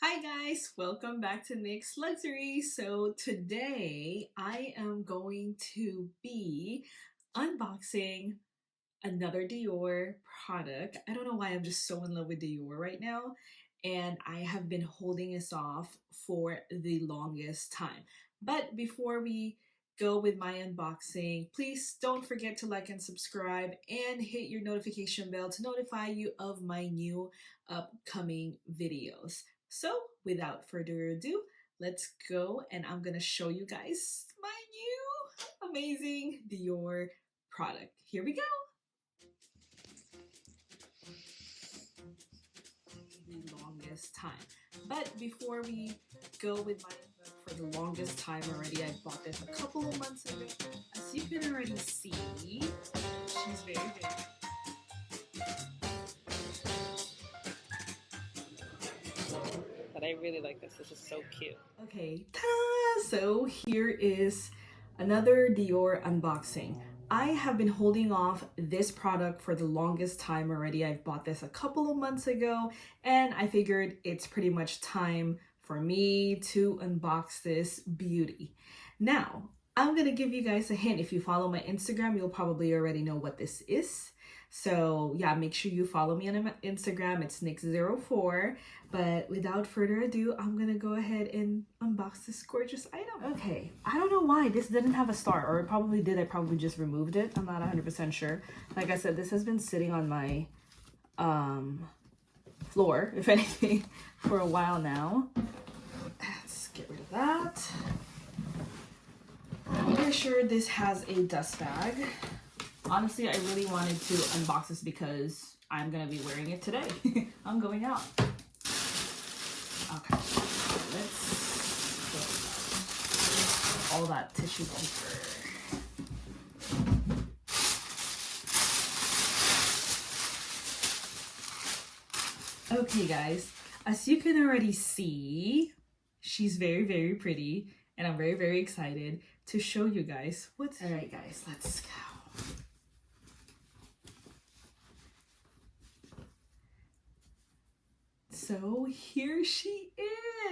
Hi guys, welcome back to Nick's Luxury. So today I am going to be unboxing another Dior product. I don't know why I'm just so in love with Dior right now, and I have been holding this off for the longest time. But before we go with my unboxing, please don't forget to like and subscribe and hit your notification bell to notify you of my new upcoming videos. So without further ado, let's go and I'm gonna show you guys my new amazing Dior product. Here we go. The longest time. But before we go with my for the longest time already, I bought this a couple of months ago. As you can already see, she's very but I really like this. This is so cute. Okay, ta-da! So here is another Dior unboxing. I have been holding off this product for the longest time already. I've bought this a couple of months ago, and I figured it's pretty much time for me to unbox this beauty. Now, I'm gonna give you guys a hint. If you follow my Instagram, you'll probably already know what this is. So yeah, make sure you follow me on Instagram. It's Nick04. But without further ado, I'm gonna go ahead and unbox this gorgeous item. Okay, I don't know why this didn't have a star, or it probably did. I probably just removed it. I'm not 100% sure. Like I said, this has been sitting on my floor, if anything, for a while now. Let's get rid of that. I'm pretty sure this has a dust bag. Honestly, I really wanted to unbox this because I'm gonna be wearing it today. I'm going out. Okay, let's get all that tissue paper. Okay guys, as you can already see, she's very, very pretty, and I'm very, very excited to show you guys what's... All right guys, let's go. So here she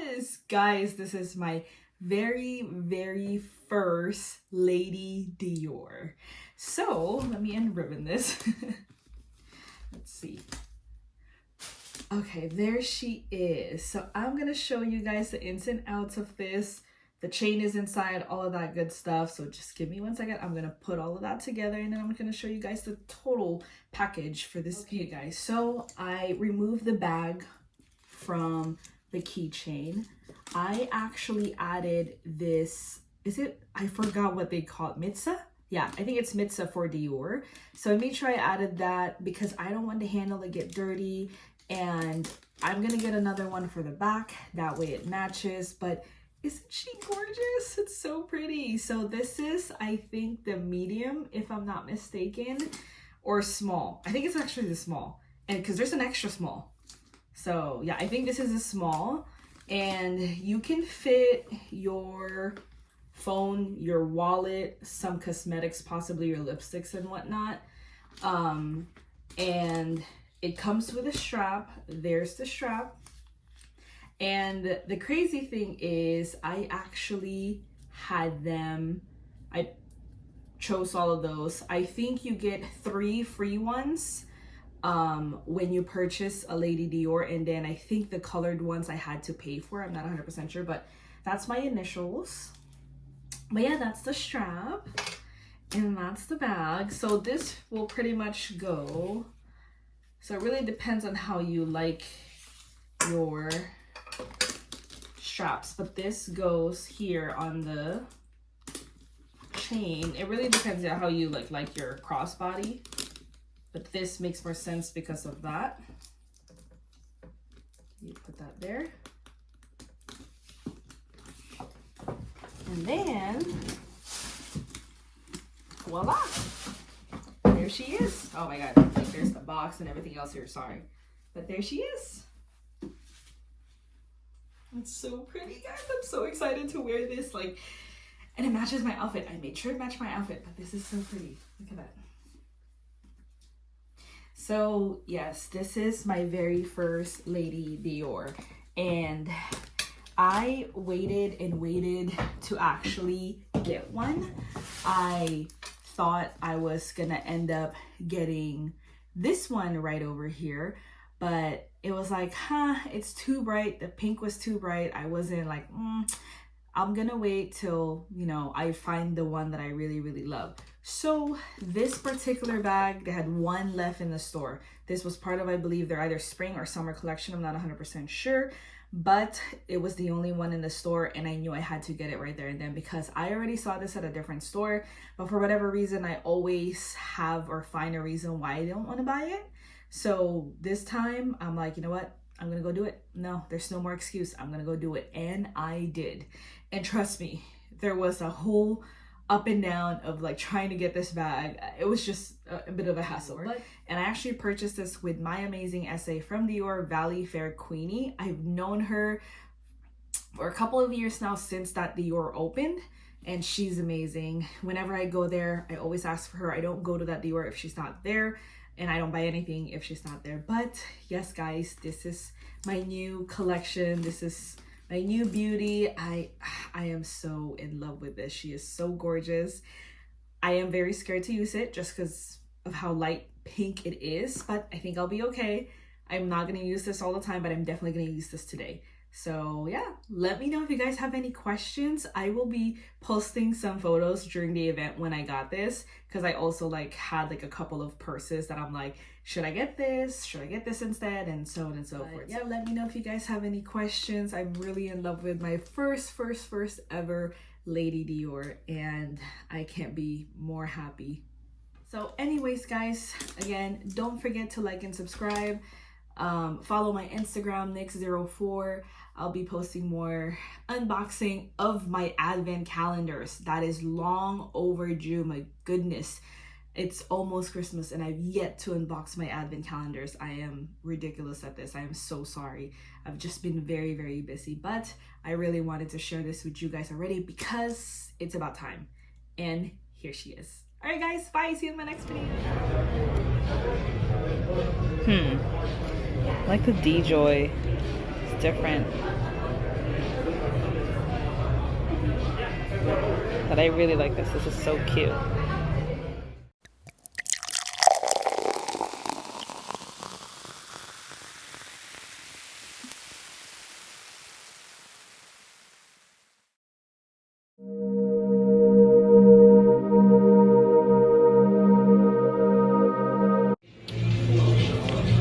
is. Guys, this is my very, very first Lady Dior. So let me unribbon this. Let's see. Okay, there she is. So I'm gonna show you guys the ins and outs of this. The chain is inside, all of that good stuff. So just give me 1 second. I'm gonna put all of that together, and then I'm gonna show you guys the total package for this. Okay guys, so I removed the bag from the keychain. I actually added this, I forgot what they call it, Mitza? Yeah, I think it's Mitza for Dior. So I made sure I added that because I don't want the handle to get dirty, and I'm gonna get another one for the back. That way it matches, but isn't she gorgeous? It's so pretty. So this is, I think, the medium, if I'm not mistaken, or small. I think it's actually the small, and because there's an extra small. So yeah, I think this is a small, and you can fit your phone, your wallet, some cosmetics, possibly your lipsticks and whatnot. And it comes with a strap. There's the strap. And the crazy thing is I actually had them, I chose all of those. I think you get 3 free ones when you purchase a Lady Dior, and then I think the colored ones I had to pay for. I'm not 100% sure, but that's my initials. But yeah, that's the strap, and that's the bag. So this will pretty much go. So it really depends on how you like your straps, but this goes here on the chain. It really depends on how you like your crossbody. But this makes more sense because of that. You put that there. And then, voila! There she is. Oh my god, like there's the box and everything else here, sorry. But there she is. It's so pretty, guys. I'm so excited to wear this. And it matches my outfit. I made sure it matched my outfit, but this is so pretty. Look at that. So yes, this is my very first Lady Dior, and I waited and waited to actually get one. I thought I was gonna end up getting this one right over here, but it was like, it's too bright. The pink was too bright. I wasn't like, I'm gonna wait till, you know, I find the one that I really, really love. So this particular bag, they had one left in the store. This was part of, I believe, their either spring or summer collection. I'm not 100% sure, but it was the only one in the store, and I knew I had to get it right there and then because I already saw this at a different store, but for whatever reason, I always have or find a reason why I don't want to buy it. So this time I'm like, you know what? I'm gonna go do it. No, there's no more excuse. I'm gonna go do it. And I did. And trust me, there was a whole up and down of like trying to get this bag. It was just a bit of a hassle. And I actually purchased this with my amazing SA from Dior, Valley Fair Queenie. I've known her for a couple of years now since that Dior opened, and she's amazing. Whenever I go there, I always ask for her. I don't go to that Dior if she's not there, and I don't buy anything if she's not there. But yes, guys, this is my new collection. This is my new beauty. I am so in love with this. She is so gorgeous. I am very scared to use it just because of how light pink it is, but I think I'll be okay. I'm not gonna use this all the time, but I'm definitely gonna use this today. So yeah, let me know if you guys have any questions. I will be posting some photos during the event when I got this, because I also like had like a couple of purses that I'm like, should I get this? Should I get this instead? And so on and so forth. Yeah, let me know if you guys have any questions. I'm really in love with my first ever Lady Dior, and I can't be more happy. So anyways, guys, again, don't forget to like and subscribe. Follow my Instagram, Nyx04. I'll be posting more unboxing of my advent calendars. That is long overdue. My goodness, it's almost Christmas and I've yet to unbox my advent calendars. I am ridiculous at this. I am so sorry. I've just been very, very busy, but I really wanted to share this with you guys already because it's about time. And here she is. All right, guys, bye. See you in my next video. Like the D-Joy. It's different. But I really like this. This is so cute.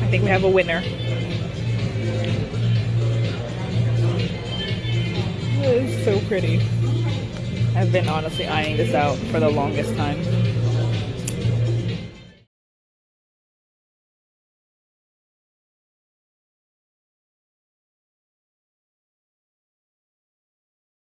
I think we have a winner. It is so pretty. I've been honestly eyeing this out for the longest time.